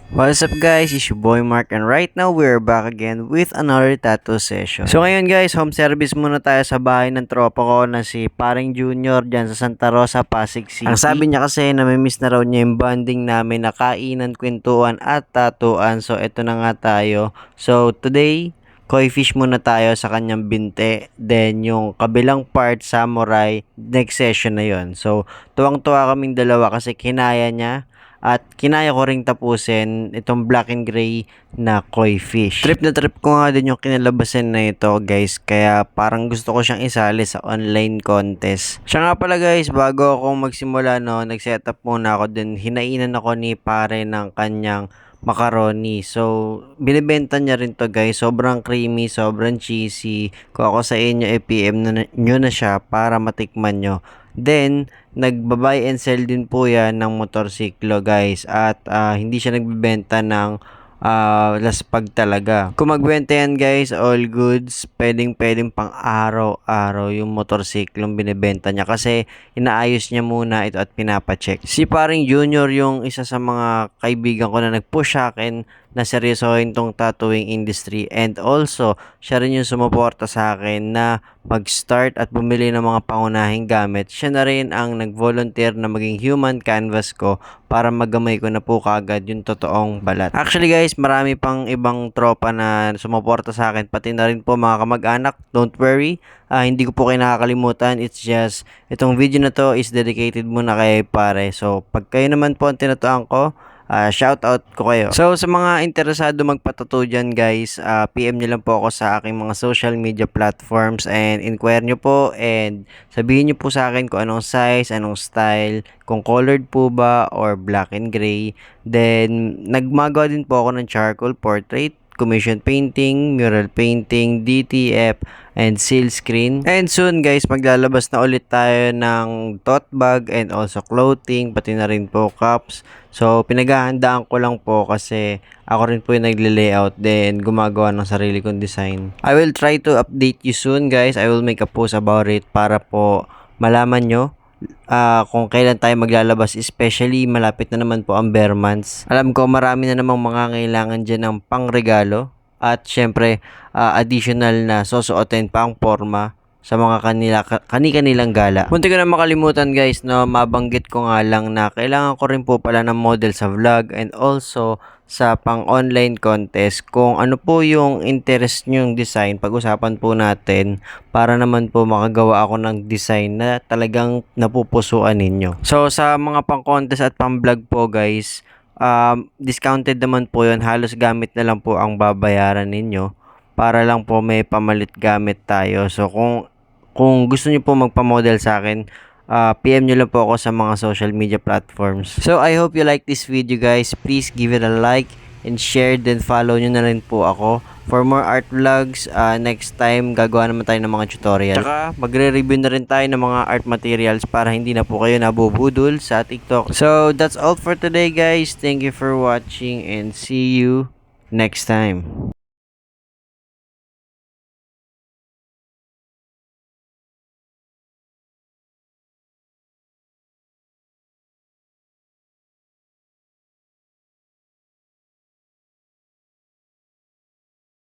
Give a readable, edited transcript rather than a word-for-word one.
What's up guys, it's your boy Mark and right now we're back again with another tattoo session. So ngayon guys, home service muna tayo sa bahay ng tropa ko na si Paring Junior dyan sa Santa Rosa, Pasig City. Ang sabi niya kasi namimiss na raw niya yung bonding namin na kainan, kwentuhan at tatuan. So eto na nga tayo. So today, koi fish muna tayo sa kanyang binte. Then yung kabilang part, samurai, next session na yon. So tuwang-tuwa kaming dalawa kasi kinaya niya. At kinaya ko ring tapusin itong black and gray na koi fish. Trip na trip ko nga din yung kinalabasan na ito guys. Kaya parang gusto ko siyang isali sa online contest. Siya nga pala guys, bago ako magsimula no, nag-setup muna ako din. Hinainan ako ni pare ng kanyang macaroni. So, binibenta niya rin to guys. Sobrang creamy, sobrang cheesy. Kung ako sa inyo, PM nyo na siya para matikman nyo. Then, nagba-buy and sell din po yan ng motorsiklo guys. At hindi siya nagbibenta ng laspag talaga. Kung magbenta yan guys, all goods, pwedeng pang araw-araw yung motorsiklong binibenta niya. Kasi inaayos niya muna ito at pinapacheck. Si Paring Junior yung isa sa mga kaibigan ko na nag-push sa akin na seryosohin tong tattooing industry. And also, siya rin yung sumuporta sa akin na mag-start at bumili ng mga pangunahing gamit. Siya na rin ang nag-volunteer na maging human canvas ko para magamay ko na po kagad yung totoong balat. Actually guys, marami pang ibang tropa na sumuporta sa akin, pati na rin po mga kamag-anak. Don't worry, hindi ko po kayo nakakalimutan. It's just, itong video na to is dedicated muna kay pare. So, pag kayo naman po ang tinatuan ko, shout out ko kayo. So sa mga interesado magpatattoo dyan guys, PM nyo lang po ako sa aking mga social media platforms and inquire nyo po and sabihin nyo po sa akin kung anong size, anong style, kung colored po ba or black and gray. Then nagmagawa din po ako ng charcoal portrait, commission painting, mural painting, DTF, and seal screen. And soon guys, maglalabas na ulit tayo ng tote bag and also clothing, pati na rin po cups. So, pinaghahandaan ko lang po kasi ako rin po yung nagle-layout then gumagawa ng sarili kong design. I will try to update you soon guys. I will make a post about it para po malaman nyo kung kailan tayo maglalabas, especially malapit na naman po ang bare months. Alam ko marami na namang mga kailangan dyan ng pangregalo at syempre additional na susuotin pang forma sa mga kanilang gala. Munti ko na makalimutan guys, no, mabanggit ko nga lang na kailangan ko rin po pala ng model sa vlog and also sa pang online contest. Kung ano po yung interest nyong design, pag-usapan po natin para naman po makagawa ako ng design na talagang napupusuan ninyo. So sa mga pang contest at pang vlog po guys, discounted naman po yun. Halos gamit na lang po ang babayaran ninyo para lang po may pamalit gamit tayo. So kung gusto niyo po magpa-model sa akin, PM nyo lang po ako sa mga social media platforms. So I hope you like this video guys. Please give it a like and share, then follow nyo na rin po ako for more art vlogs. Next time gagawa naman tayo ng mga tutorial. Tsaka magre-review na rin tayo ng mga art materials para hindi na po kayo nabubudol sa TikTok. So that's all for today guys. Thank you for watching and see you next time.